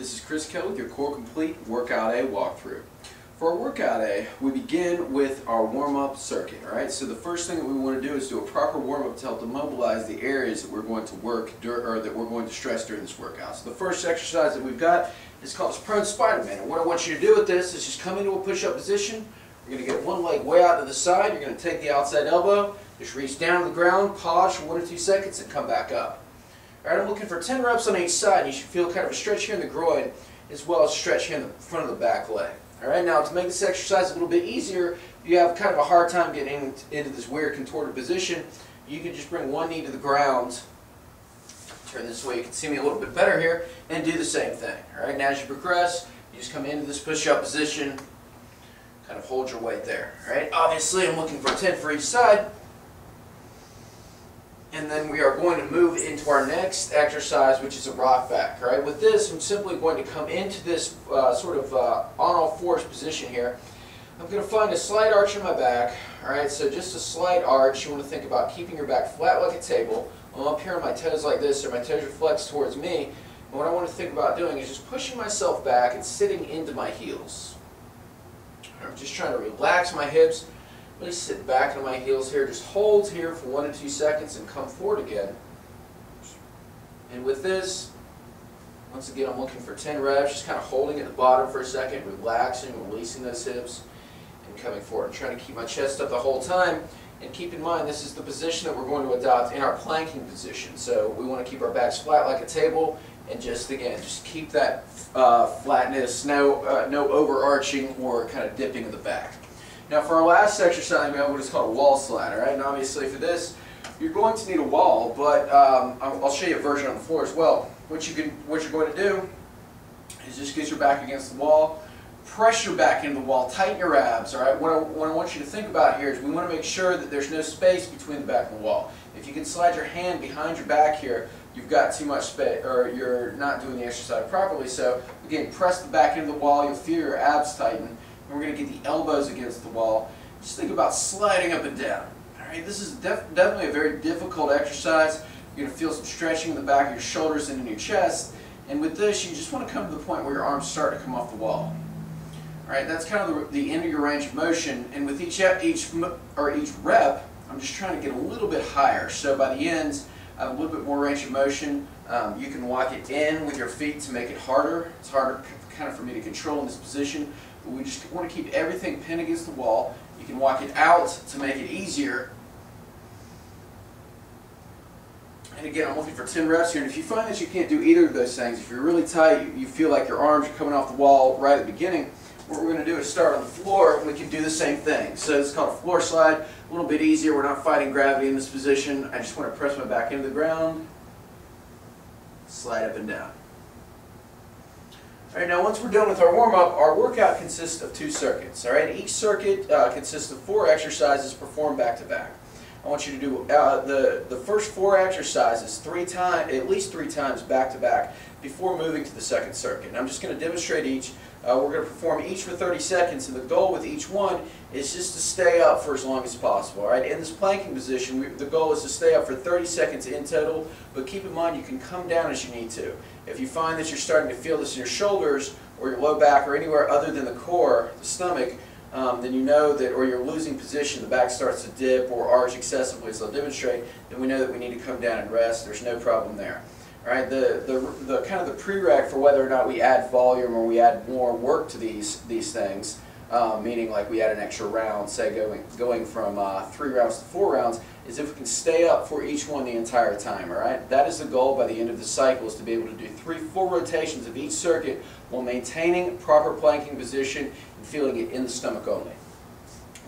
This is Chris Kelly with your Core Complete Workout A walkthrough. For our Workout A, we begin with our warm-up circuit. Alright, so the first thing that we want to do is do a proper warm-up to help to mobilize the areas that we're going to work or that we're going to stress during this workout. So the first exercise that we've got is called Prone Spider-Man. And what I want you to do with this is just come into a push-up position. You're going to get one leg way out to the side. You're going to take the outside elbow, just reach down to the ground, pause for 1 or 2 seconds, and come back up. Alright, I'm looking for 10 reps on each side. You should feel kind of a stretch here in the groin as well as a stretch here in the front of the back leg. Alright, now to make this exercise a little bit easier, if you have kind of a hard time getting into this weird contorted position, you can just bring one knee to the ground, turn this way, you can see me a little bit better here, and do the same thing. Alright, now as you progress, you just come into this push-up position, kind of hold your weight there. Alright, obviously I'm looking for 10 for each side, and then we are going to move into our next exercise, which is a rock back. Alright, with this, I'm simply going to come into this sort of on all fours position here. I'm going to find a slight arch in my back. Alright, so just a slight arch. You want to think about keeping your back flat like a table. I'm up here on my toes like this, or my toes are flexed towards me. And what I want to think about doing is just pushing myself back and sitting into my heels. I'm just trying to relax my hips. Really sit back into my heels here, just hold here for 1 to 2 seconds and come forward again. And with this, once again I'm looking for 10 reps, just kind of holding at the bottom for a second, relaxing, releasing those hips, and coming forward. I'm trying to keep my chest up the whole time, and keep in mind this is the position that we're going to adopt in our planking position. So we want to keep our backs flat like a table, and just again, just keep that flatness, no overarching or kind of dipping in the back. Now for our last exercise, we have what is called a wall slide. Alright, and obviously for this, you're going to need a wall, but I'll show you a version on the floor as well. What you're going to do is just get your back against the wall, press your back into the wall, tighten your abs. Alright, what I want you to think about here is we want to make sure that there's no space between the back and the wall. If you can slide your hand behind your back here, you've got too much space, or you're not doing the exercise properly. So again, press the back into the wall, you'll feel your abs tighten. And we're going to get the elbows against the wall. Just think about sliding up and down. Alright, this is definitely a very difficult exercise. You're going to feel some stretching in the back of your shoulders and in your chest. And with this, you just want to come to the point where your arms start to come off the wall. Alright, that's kind of the end of your range of motion. And with each rep, I'm just trying to get a little bit higher. So by the end, I have a little bit more range of motion. You can walk it in with your feet to make it harder. It's harder kind of for me to control in this position. But we just want to keep everything pinned against the wall. You can walk it out to make it easier. And again, I'm looking for 10 reps here. And if you find that you can't do either of those things, if you're really tight, you feel like your arms are coming off the wall right at the beginning, what we're going to do is start on the floor, and we can do the same thing. So it's called a floor slide, a little bit easier. We're not fighting gravity in this position. I just want to press my back into the ground, slide up and down. Alright, now once we're done with our warm-up, our workout consists of 2 circuits. Alright, each circuit consists of 4 exercises performed back-to-back. I want you to do the first 4 exercises at least three times back-to-back before moving to the second circuit. And I'm just going to demonstrate each. We're going to perform each for 30 seconds, and the goal with each one is just to stay up for as long as possible. Alright, in this planking position, the goal is to stay up for 30 seconds in total, but keep in mind you can come down as you need to. If you find that you're starting to feel this in your shoulders or your low back or anywhere other than the core, the stomach, then you know that, or you're losing position, the back starts to dip or arch excessively, as I'll demonstrate, then we know that we need to come down and rest. There's no problem there. Alright, the kind of the prereq for whether or not we add volume or we add more work to these things, meaning like we add an extra round, say going from 3 rounds to 4 rounds, is if we can stay up for each one the entire time. Alright, that is the goal by the end of the cycle, is to be able to do 3 full rotations of each circuit while maintaining proper planking position and feeling it in the stomach only.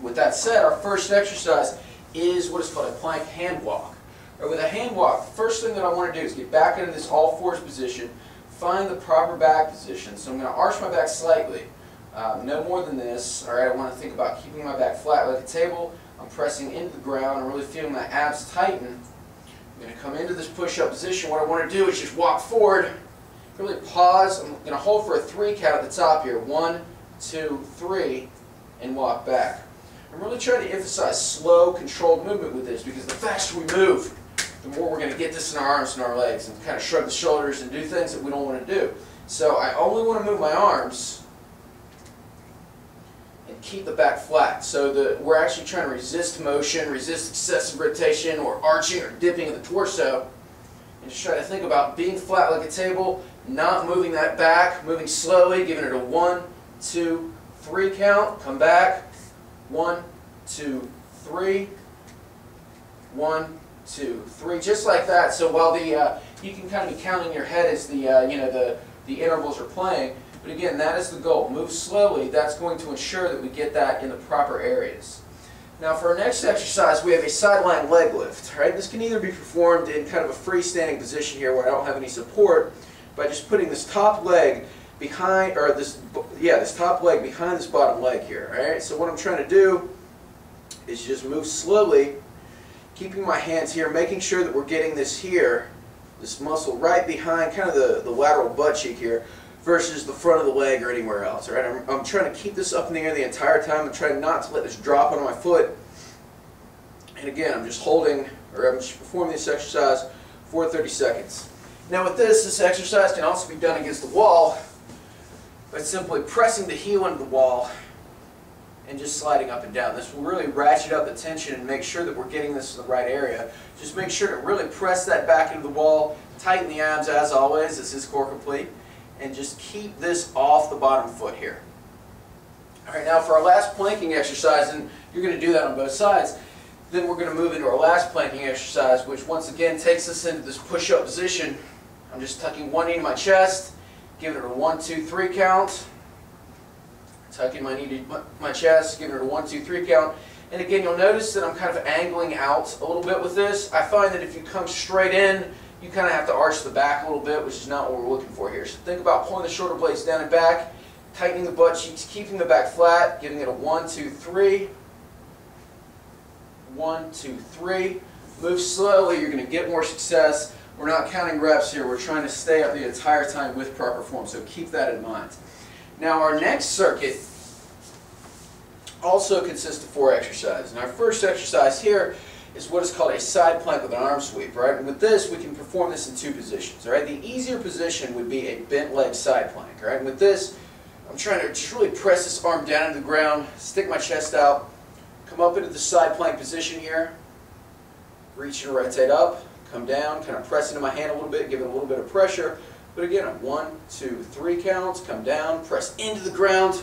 With that said, our first exercise is what is called a plank hand walk. Or with a hand walk, the first thing that I want to do is get back into this all fours position, find the proper back position. So I'm going to arch my back slightly, no more than this. Alright, I want to think about keeping my back flat like a table. I'm pressing into the ground. I'm really feeling my abs tighten. I'm going to come into this push-up position. What I want to do is just walk forward, really pause. I'm going to hold for a 3 count at the top here. 1, 2, 3, and walk back. I'm really trying to emphasize slow, controlled movement with this, because the faster we move, the more we're going to get this in our arms and our legs and kind of shrug the shoulders and do things that we don't want to do. So I only want to move my arms and keep the back flat. So we're actually trying to resist motion, resist excessive rotation or arching or dipping of the torso. And just try to think about being flat like a table, not moving that back, moving slowly, giving it a 1, 2, 3 count. Come back. 1, 2, 3. 1, 2, 3. Just like that. So while you can kind of be counting in your head as the intervals are playing. But again, that is the goal. Move slowly. That's going to ensure that we get that in the proper areas. Now for our next exercise, we have a sideline leg lift. Right? This can either be performed in kind of a freestanding position here where I don't have any support by just putting this top leg behind, or this top leg behind this bottom leg here. All right? So what I'm trying to do is just move slowly, keeping my hands here, making sure that we're getting this here, this muscle right behind kind of the lateral butt cheek here, versus the front of the leg or anywhere else. All right? I'm trying to keep this up in the air the entire time. I'm trying not to let this drop onto my foot. And again, I'm just holding, or I'm just performing this exercise for 30 seconds. Now with this exercise can also be done against the wall by simply pressing the heel into the wall and just sliding up and down. This will really ratchet up the tension and make sure that we're getting this in the right area. Just make sure to really press that back into the wall, tighten the abs as always. This is core complete. And just keep this off the bottom foot here. Alright, now for our last planking exercise, and you're going to do that on both sides, then we're going to move into our last planking exercise, which once again takes us into this push-up position. I'm just tucking one knee to my chest, giving it a 1, 2, 3 count. Tucking my knee to my chest, giving it a 1, 2, 3 count. And again, you'll notice that I'm kind of angling out a little bit with this. I find that if you come straight in, you kind of have to arch the back a little bit, which is not what we're looking for here. So think about pulling the shoulder blades down and back, tightening the butt cheeks, keeping the back flat, giving it a 1, 2, 3. 1, 2, 3. Move slowly, you're going to get more success. We're not counting reps here, we're trying to stay up the entire time with proper form, so keep that in mind. Now our next circuit also consists of 4 exercises. And our first exercise here is what is called a side plank with an arm sweep. Right? And with this, we can perform this in 2 positions. Right? The easier position would be a bent leg side plank. Right? And with this, I'm trying to just really press this arm down into the ground, stick my chest out, come up into the side plank position here, reach and rotate up, come down, kind of press into my hand a little bit, give it a little bit of pressure. But again, 1, 2, 3 counts, come down, press into the ground.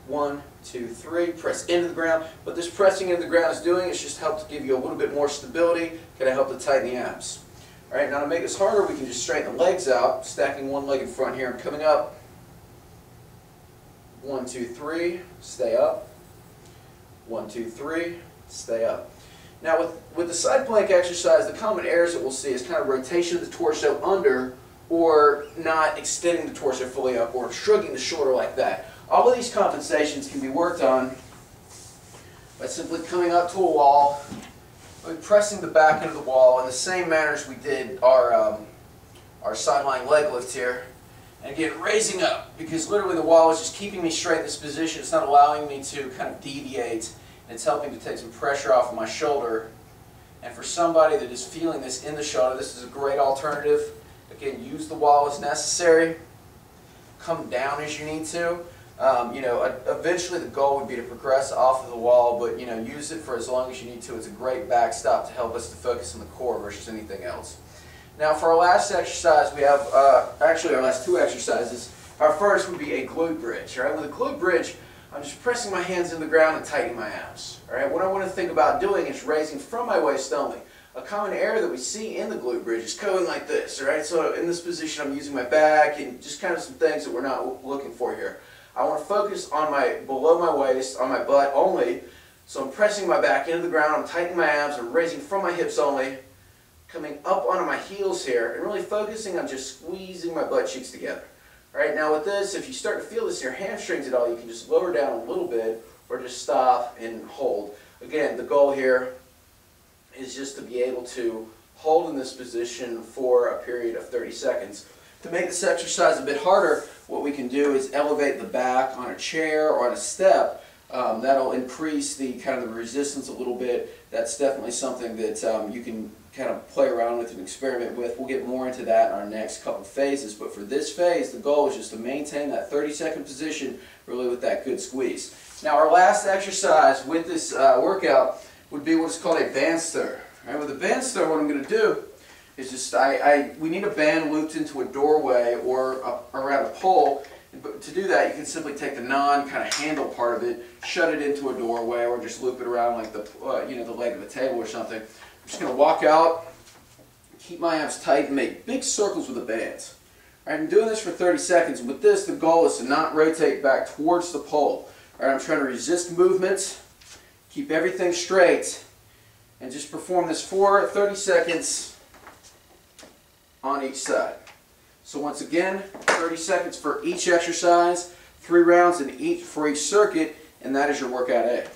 1, 2, 3, press into the ground. What this pressing into the ground is doing is just help to give you a little bit more stability, kind of help to tighten the abs. All right, now to make this harder, we can just straighten the legs out, stacking one leg in front here. I'm coming up. 1, 2, 3, stay up. 1, 2, 3, stay up. Now with the side plank exercise, the common errors that we'll see is kind of rotation of the torso under, or not extending the torso fully up, or shrugging the shoulder like that. All of these compensations can be worked on by simply coming up to a wall, by pressing the back into the wall in the same manner as we did our sideline leg lift here. And again, raising up, because literally the wall is just keeping me straight in this position. It's not allowing me to kind of deviate, and it's helping to take some pressure off of my shoulder. And for somebody that is feeling this in the shoulder, this is a great alternative. Again, use the wall as necessary. Come down as you need to. Eventually the goal would be to progress off of the wall, but use it for as long as you need to. It's a great backstop to help us to focus on the core versus anything else. Now for our last exercise, we have actually our last 2 exercises. Our first would be a glute bridge. All right? With a glute bridge, I'm just pressing my hands in the ground and tightening my abs. All right? What I want to think about doing is raising from my waist only. A common error that we see in the glute bridge is going like this. All right? So in this position, I'm using my back and just kind of some things that we're not looking for here. I want to focus on below my waist, on my butt only. So I'm pressing my back into the ground, I'm tightening my abs, I'm raising from my hips only, coming up onto my heels here, and really focusing on just squeezing my butt cheeks together. All right, now with this, if you start to feel this in your hamstrings at all, you can just lower down a little bit or just stop and hold. Again, the goal here is just to be able to hold in this position for a period of 30 seconds. To make this exercise a bit harder, what we can do is elevate the back on a chair or on a step That'll increase the kind of the resistance a little bit. That's definitely something that you can kind of play around with and experiment with. We'll get more into that in our next couple phases, but for this phase, the goal is just to maintain that 30-second position, really with that good squeeze. Now, our last exercise with this workout would be what is called a band stir. All right, with a band stir, what I'm going to do is just, we need a band looped into a doorway or around a pole. But to do that, you can simply take the kind of handle part of it, shut it into a doorway, or just loop it around like the the leg of a table or something. I'm just going to walk out, keep my abs tight, and make big circles with the bands. All right, I'm doing this for 30 seconds. With this, the goal is to not rotate back towards the pole. All right, I'm trying to resist movement, keep everything straight, and just perform this for 30 seconds on each side. So once again, 30 seconds for each exercise, 3 rounds for each circuit, and that is your workout A.